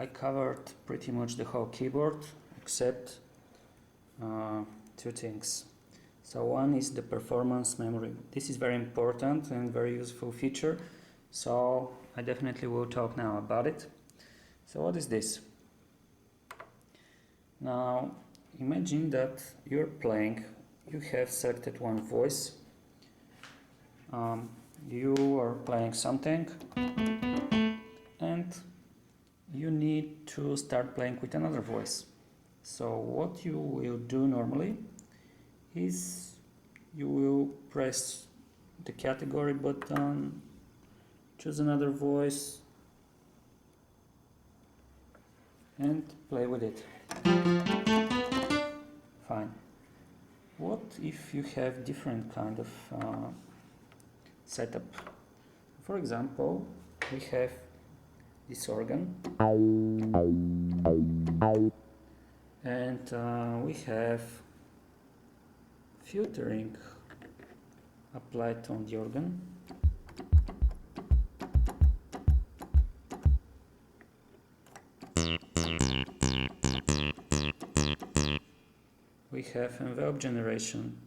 I covered pretty much the whole keyboard except two things. So one is the performance memory. This is very important and very useful feature, so I definitely will talk now about it. So what is this? Now imagine that you're playing, you have selected one voice, you are playing something and you need to start playing with another voice. So what you will do normally is you will press the category button, choose another voice and play with it. Fine. What if you have different kind of setup? For example, we have this organ and we have filtering applied on the organ. We have envelope generation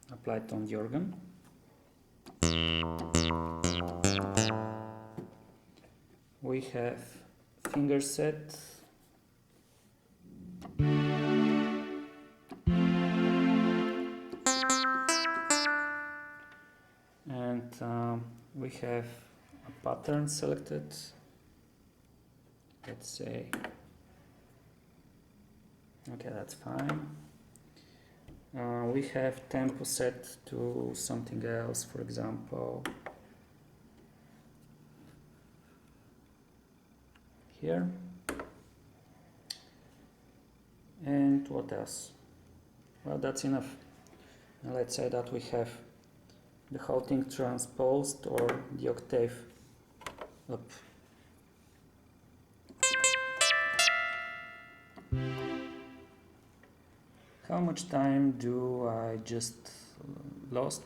applied on the organ. We have finger set and we have a pattern selected. Let's say, okay, that's fine. We have tempo set to something else, for example, here. And what else? Well, that's enough. Now let's say that we have the whole thing transposed or the octave up. How much time do I just lost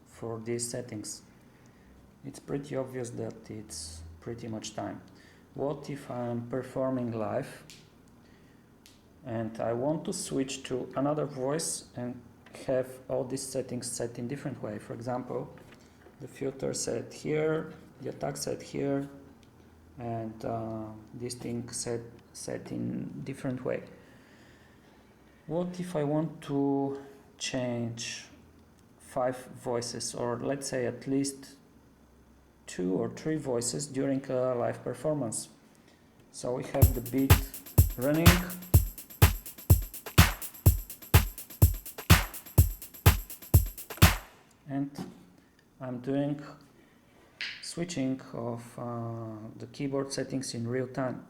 for these settings? It's pretty obvious that it's pretty much time. What if I'm performing live and I want to switch to another voice and have all these settings set in different way? For example, the filter set here, the attack set here, and this thing set in different way. What if I want to change 5 voices, or let's say at least 2 or 3 voices during a live performance? So we have the beat running, and I'm doing switching of the keyboard settings in real time.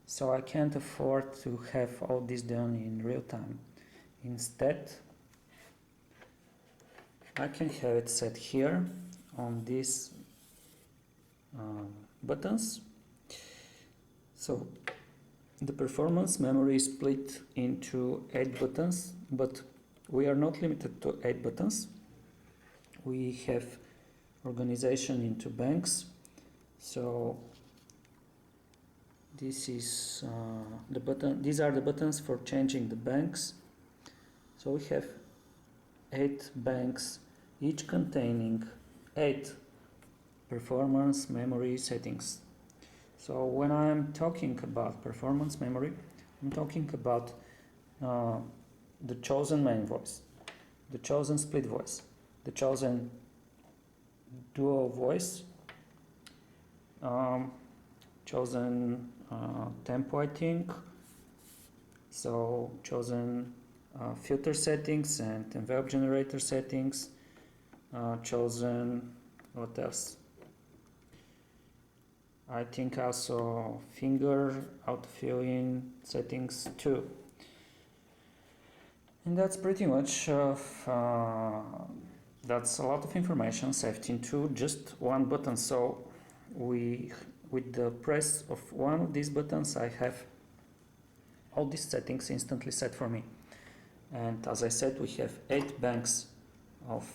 So I can't afford to have all this done in real time. Instead, I can have it set here on these buttons. So the performance memory is split into 8 buttons, but we are not limited to 8 buttons. We have organization into banks. So this is the button. These are the buttons for changing the banks. So we have 8 banks, each containing 8 performance memory settings. So when I'm talking about performance memory, I'm talking about the chosen main voice, the chosen split voice, the chosen dual voice, chosen tempo, I think, so chosen filter settings and envelope generator settings, chosen, what else? I think also finger autofill-in settings too. And that's pretty much that's a lot of information saved into just one button. So with the press of one of these buttons, I have all these settings instantly set for me. And as I said, we have 8 banks of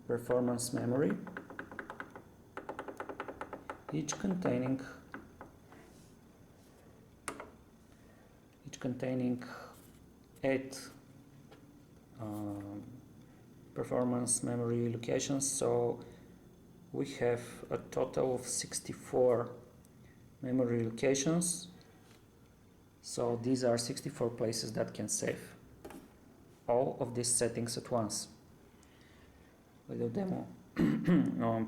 performance memory. each containing 8 performance memory locations, so we have a total of 64 memory locations. So these are 64 places that can save all of these settings at once. Video demo.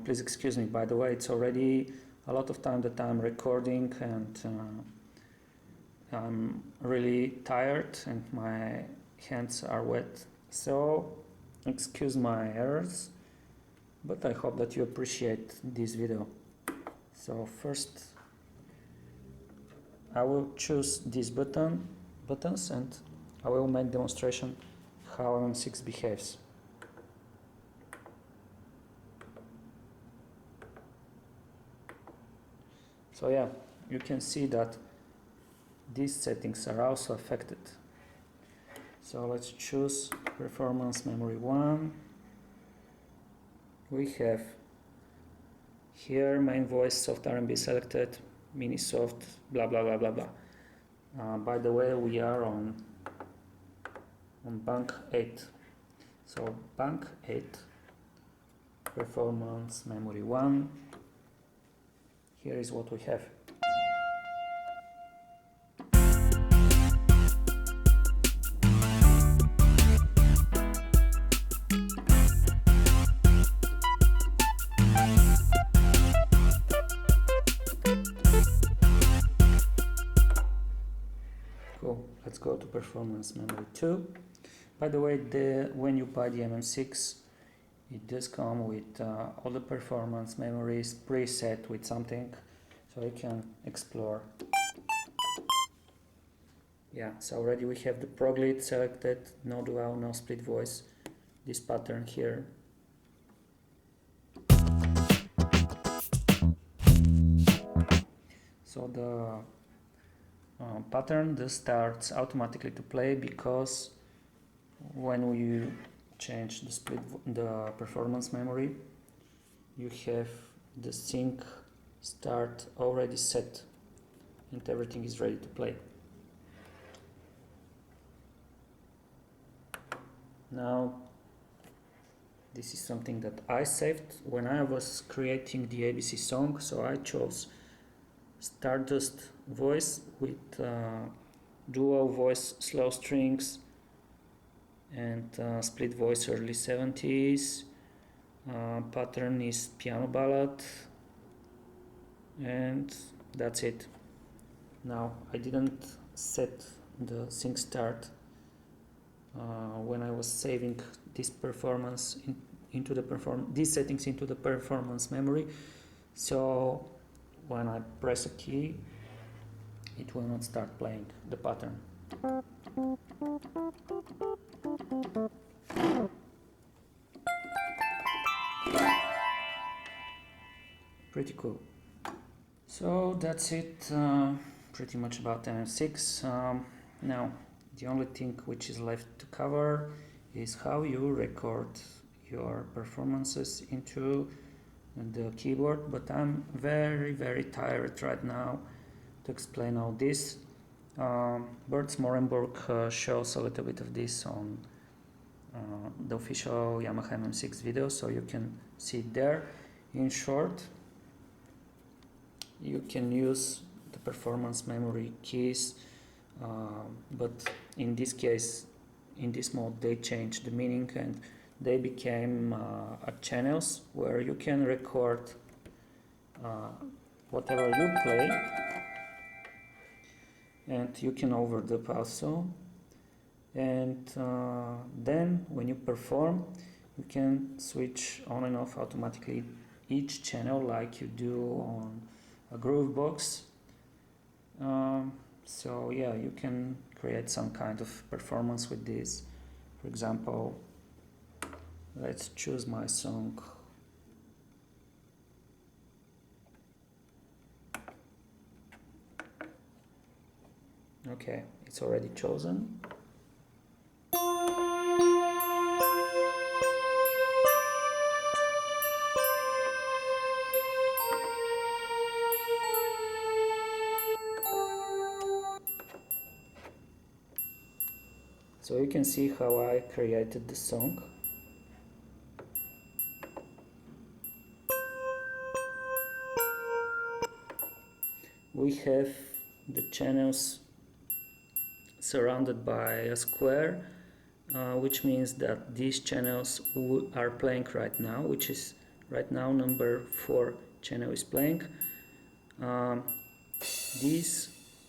Please excuse me, by the way, it's already a lot of time that I'm recording, and I'm really tired and my hands are wet, so excuse my errors, but I hope that you appreciate this video. So first I will choose these buttons and I will make demonstration how MM6 behaves. So yeah, you can see that these settings are also affected. So let's choose performance memory 1. We have here main voice, soft R&B selected, mini soft, blah blah blah blah blah. By the way, we are on bank 8. So bank 8, performance memory 1. Here is what we have. Cool. Let's go to performance memory 2. By the way, when you buy the MM6, it does come with all the performance memories preset with something, so you can explore. Yeah, so already we have the prog lead selected, no dual, no split voice, this pattern here. So the pattern just starts automatically to play, because when we change the performance memory, you have the sync start already set and everything is ready to play. Now this is something that I saved when I was creating the ABC song, so I chose Stardust voice with dual voice slow strings and split voice early 70s. Pattern is piano ballad, and that's it. Now I didn't set the sync start when I was saving this performance into the these settings into the performance memory, so when I press a key it will not start playing the pattern. Pretty cool. So that's it, pretty much about MM6. Now the only thing which is left to cover is how you record your performances into the keyboard, but I'm very tired right now to explain all this. Bert Morenburg shows a little bit of this on the official Yamaha MM6 video, so you can see it there. In short, you can use the performance memory keys, but in this case, in this mode, they changed the meaning and they became channels where you can record whatever you play, and you can overdub also. And then when you perform, you can switch on and off automatically each channel like you do on a Groovebox. So yeah, you can create some kind of performance with this. For example, let's choose my song. Okay, it's already chosen. So you can see how I created the song. We have the channels surrounded by a square, which means that these channels are playing right now, which is right now number 4 channel is playing. These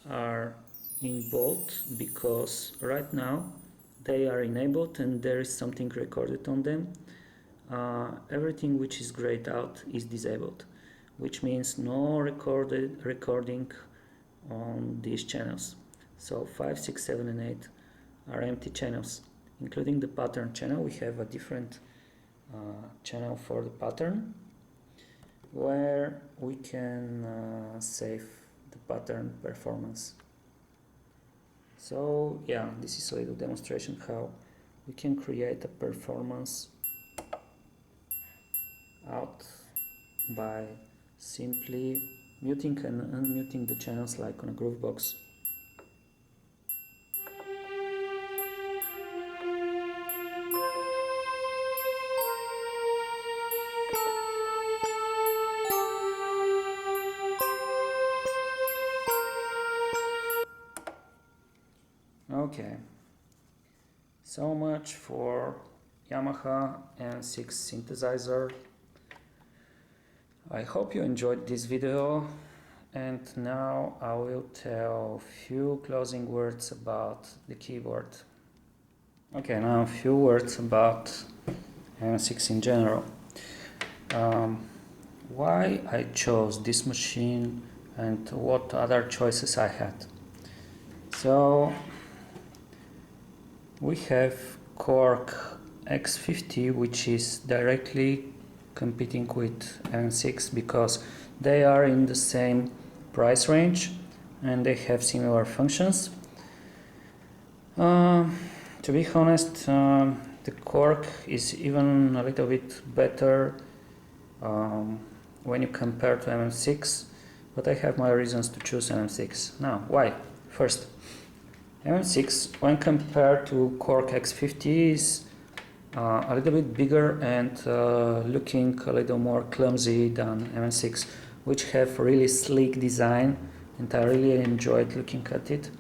are in bold because right now they are enabled and there is something recorded on them. Everything which is grayed out is disabled, which means no recording on these channels. So 5, 6, 7 and 8 are empty channels, including the pattern channel. We have a different channel for the pattern where we can save the pattern performance. So yeah, this is a little demonstration how we can create a performance out by simply muting and unmuting the channels like on a Groovebox. Okay, so much for Yamaha MM6 synthesizer. I hope you enjoyed this video, and now I will tell a few closing words about the keyboard. Okay, now a few words about MM6 in general. Why I chose this machine and what other choices I had. So we have Korg X50, which is directly competing with MM6 because they are in the same price range and they have similar functions. To be honest, the Korg is even a little bit better when you compare to MM6, but I have my reasons to choose MM6. Now, why? First, MM6, when compared to Korg X50, is a little bit bigger and looking a little more clumsy than MM6, which have really sleek design, and I really enjoyed looking at it.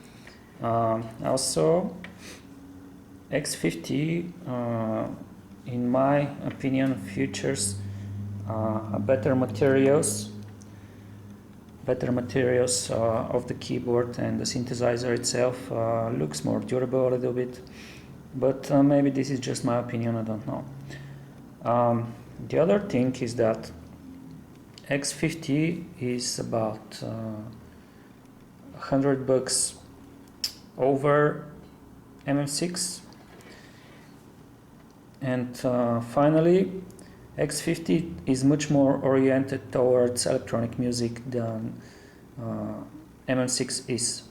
Also, X50, in my opinion, features better materials of the keyboard, and the synthesizer itself looks more durable a little bit, but maybe this is just my opinion, I don't know. The other thing is that X50 is about $100 over MM6, and finally X50 is much more oriented towards electronic music than MM6 is.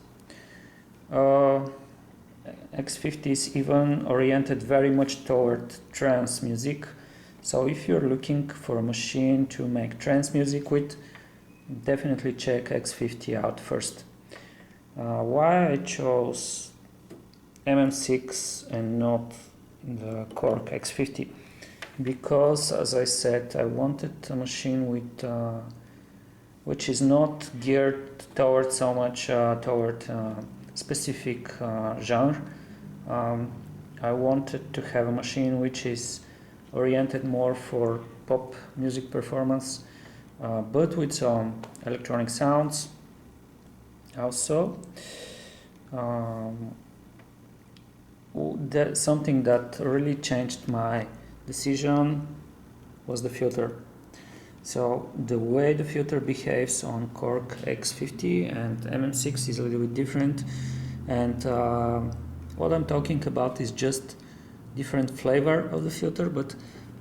X50 is even oriented very much toward trance music, so if you're looking for a machine to make trance music with, definitely check X50 out first. Why I chose MM6 and not the Korg X50? Because, as I said, I wanted a machine with which is not geared toward so much toward specific genre. I wanted to have a machine which is oriented more for pop music performance, but with some electronic sounds also. Something that really changed my decision was the filter. So the way the filter behaves on Korg X50 and MM6 is a little bit different, and what I'm talking about is just different flavor of the filter, but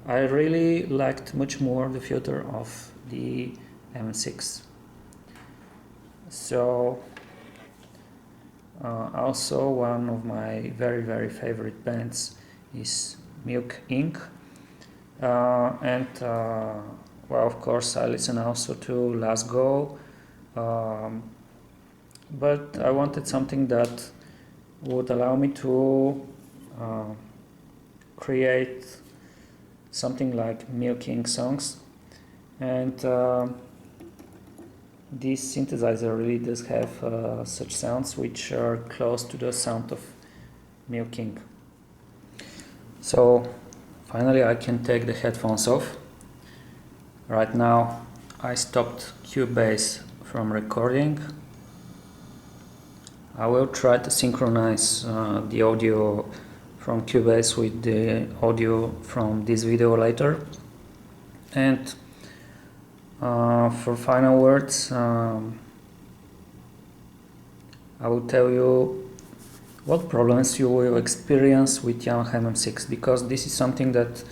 I really liked much more the filter of the MM6. So also one of my very favorite bands is Milk Inc. And well, of course I listen also to Last Go, but I wanted something that would allow me to create something like milking songs, and this synthesizer really does have such sounds which are close to the sound of milking. So finally I can take the headphones off. Right now I stopped Cubase from recording. I will try to synchronize the audio from Cubase with the audio from this video later. And for final words, I will tell you what problems you will experience with Yamaha MM6, because this is something that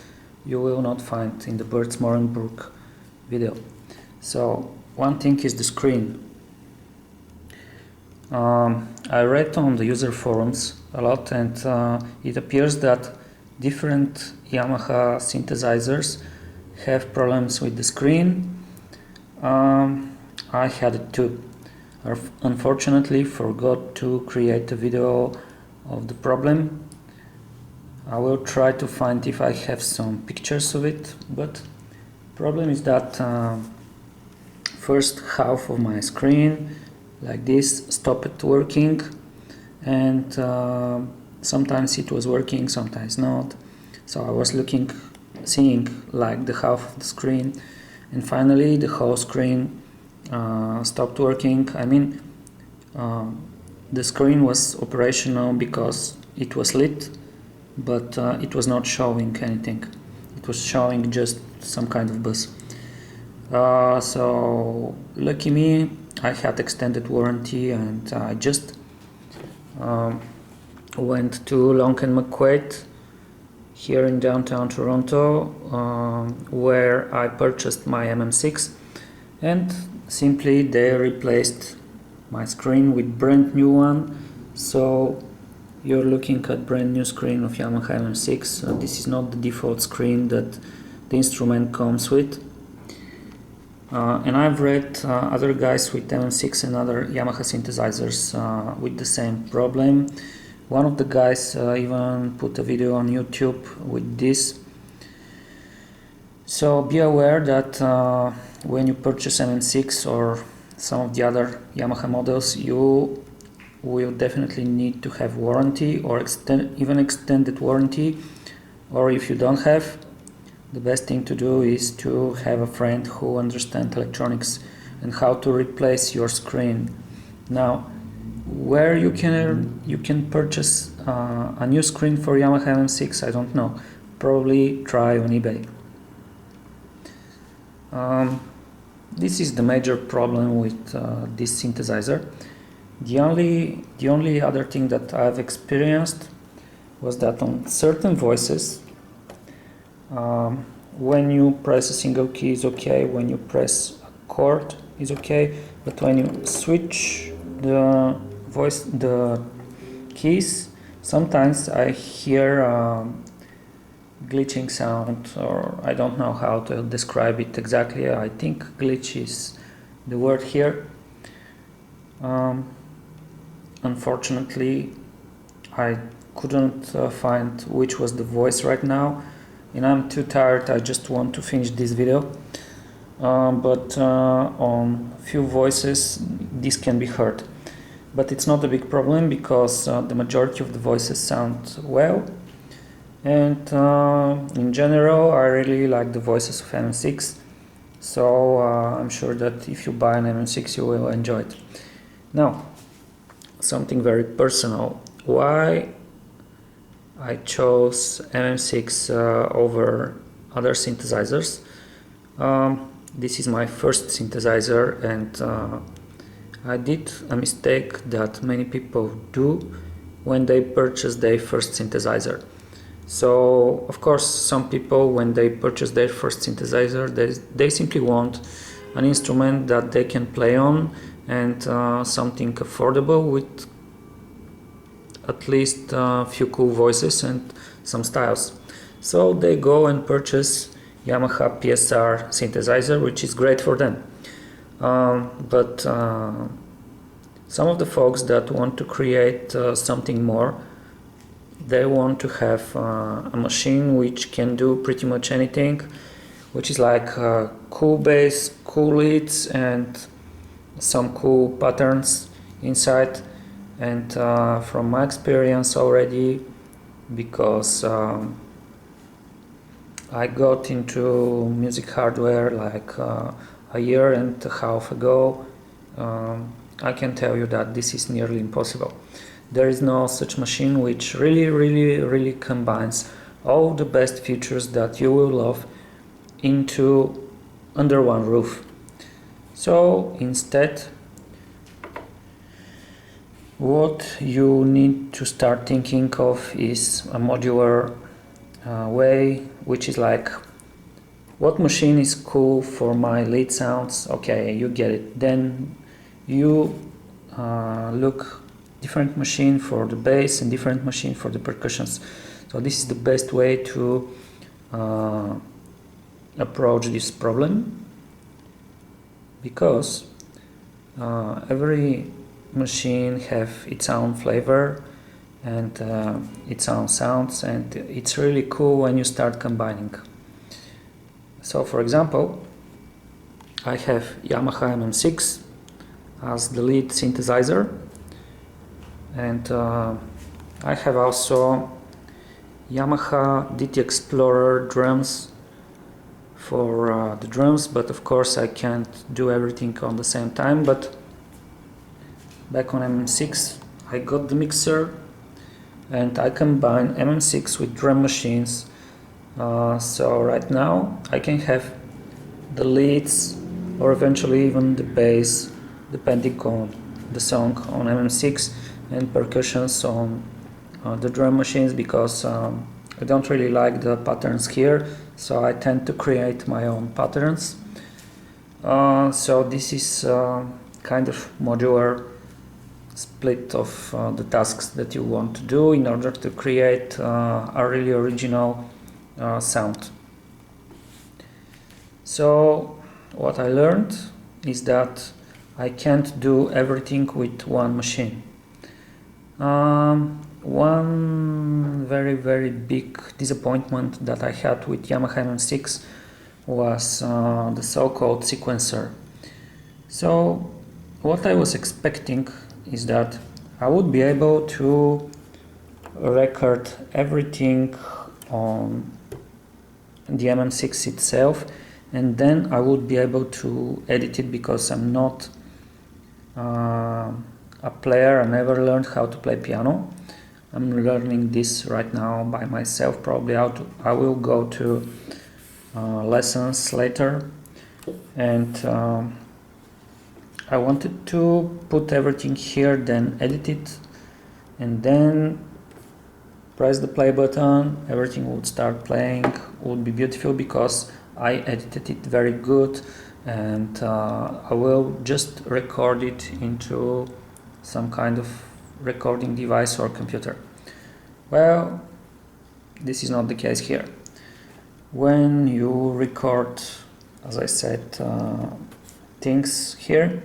you will not find in the Bert Morenburg video. So one thing is the screen. I read on the user forums a lot, and it appears that different Yamaha synthesizers have problems with the screen. I had it too. I unfortunately forgot to create a video of the problem. I will try to find if I have some pictures of it, but problem is that first half of my screen like this stopped working, and sometimes it was working, sometimes not. So I was seeing like the half of the screen, and finally the whole screen stopped working. I mean, the screen was operational because it was lit, but it was not showing anything. It was showing just some kind of buzz. So lucky me, I had extended warranty, and I just went to Long & McQuaid here in downtown Toronto, where I purchased my MM6, and simply they replaced my screen with brand new one. So you're looking at brand new screen of Yamaha MM6. This is not the default screen that the instrument comes with. And I've read other guys with MM6 and other Yamaha synthesizers with the same problem. One of the guys even put a video on YouTube with this. So be aware that when you purchase MM6 or some of the other Yamaha models, you will definitely need to have warranty, or even extended warranty. Or if you don't have, the best thing to do is to have a friend who understands electronics and how to replace your screen. Now, where you can purchase a new screen for Yamaha MM6, I don't know. Probably try on eBay. This is the major problem with this synthesizer. The only other thing that I've experienced was that on certain voices, when you press a single key is okay, when you press a chord is okay, but when you switch the keys, sometimes I hear glitching sound, or I don't know how to describe it exactly. I think glitch is the word here. Unfortunately, I couldn't find which was the voice right now, and I'm too tired. I just want to finish this video. But on few voices this can be heard, but it's not a big problem because the majority of the voices sound well, and in general I really like the voices of MM6, so I'm sure that if you buy an MM6 you will enjoy it. Now, something very personal. Why I chose MM6 over other synthesizers. This is my first synthesizer, and I did a mistake that many people do when they purchase their first synthesizer. So of course some people, when they purchase their first synthesizer, they simply want an instrument that they can play on, and something affordable with at least a few cool voices and some styles. So they go and purchase Yamaha PSR synthesizer, which is great for them. But some of the folks that want to create something more they want to have a machine which can do pretty much anything, which is like cool bass, cool leads, and some cool patterns inside. And from my experience already, because I got into music hardware like a year and a half ago, I can tell you that this is nearly impossible. There is no such machine which really combines all the best features that you will love into under one roof. So instead, what you need to start thinking of is a modular way, which is like, what machine is cool for my lead sounds? Okay, you get it. Then you look different machine for the bass and different machine for the percussions. So this is the best way to approach this problem, because every machine have its own flavor and its own sounds, and it's really cool when you start combining. So for example, I have Yamaha MM6 as the lead synthesizer, and I have also Yamaha DT Explorer drums for the drums, but of course I can't do everything on the same time. But back on MM6 I got the mixer and I combine MM6 with drum machines, so right now I can have the leads or eventually even the bass depending on the song on MM6 and percussions on the drum machines, because I don't really like the patterns here, so I tend to create my own patterns. So this is kind of modular split of the tasks that you want to do in order to create a really original sound. So what I learned is that I can't do everything with one machine. One very big disappointment that I had with Yamaha MM6 was the so-called sequencer. So what I was expecting is that I would be able to record everything on the MM6 itself, and then I would be able to edit it, because I'm not a player. I never learned how to play piano. I'm learning this right now by myself. Probably I will go to lessons later, and I wanted to put everything here, then edit it, and then press the play button. Everything would start playing, would be beautiful because I edited it very good, and I will just record it into some kind of recording device or computer. Well, this is not the case here. When you record, as I said, things here,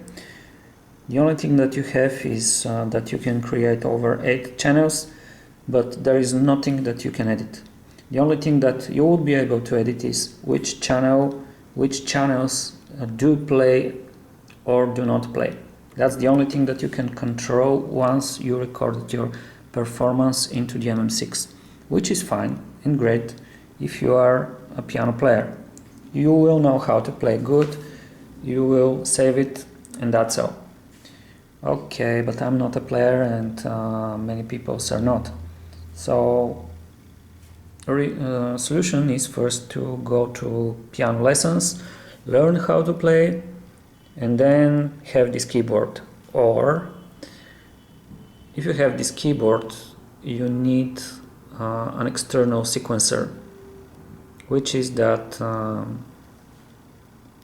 the only thing that you have is that you can create over 8 channels, but there is nothing that you can edit. The only thing that you would be able to edit is which channels do play or do not play. That's the only thing that you can control once you recorded your performance into the MM6, which is fine and great if you are a piano player. You will know how to play good, you will save it, and that's all. Okay, but I'm not a player, and many people are not. So solution is first to go to piano lessons, learn how to play, and then have this keyboard. Or if you have this keyboard, you need an external sequencer, which is that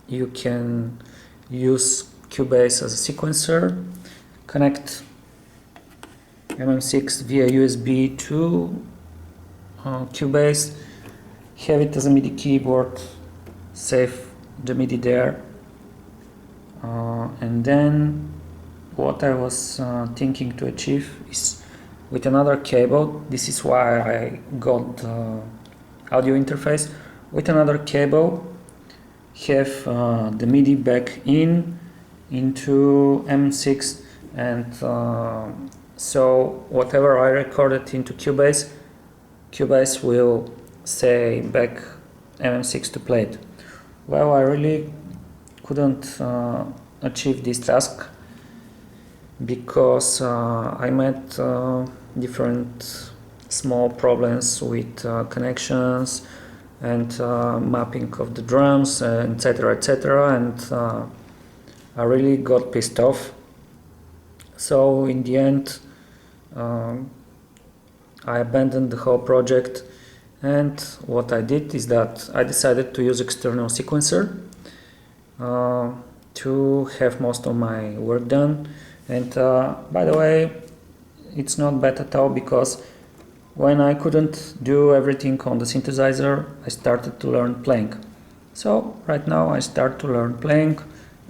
you can use Cubase as a sequencer, connect MM6 via USB to Cubase, have it as a MIDI keyboard, save the MIDI there, and then what I was thinking to achieve is with another cable. This is why I got the audio interface. With another cable, have the MIDI back into M6, and so whatever I recorded into Cubase will say back MM6 to play it. Well, I really couldn't achieve this task because I met different small problems with connections and mapping of the drums, etc, etc, and I really got pissed off. So in the end I abandoned the whole project, and what I did is that I decided to use external sequencer to have most of my work done. And by the way, it's not bad at all, because when I couldn't do everything on the synthesizer, I started to learn playing. So right now I start to learn playing,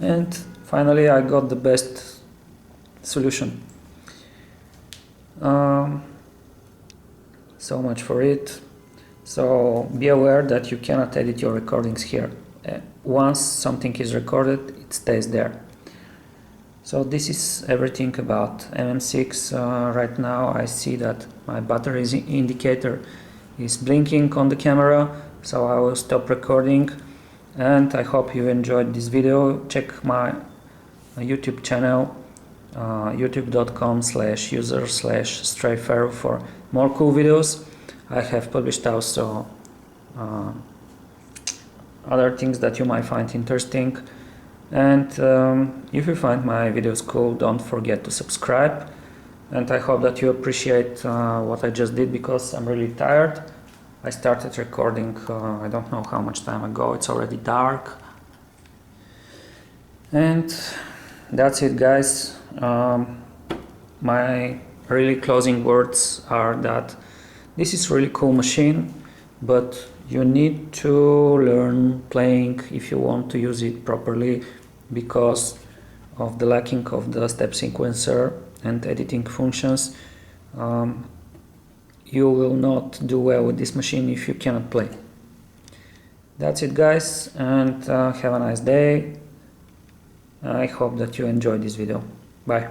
and finally I got the best solution. So much for it. So be aware that you cannot edit your recordings here. Once something is recorded, it stays there. So this is everything about MM6. Right now I see that my battery indicator is blinking on the camera, so I will stop recording, and I hope you enjoyed this video. Check my YouTube channel, youtube.com/user/straypharaoh for more cool videos. I have published also other things that you might find interesting. And if you find my videos cool, don't forget to subscribe. And I hope that you appreciate what I just did, because I'm really tired. I started recording I don't know how much time ago. It's already dark. And that's it, guys. My really closing words are that this is really cool machine, but you need to learn playing if you want to use it properly, because of the lacking of the step sequencer and editing functions. You will not do well with this machine if you cannot play. That's it, guys, and have a nice day. I hope that you enjoyed this video. Bye.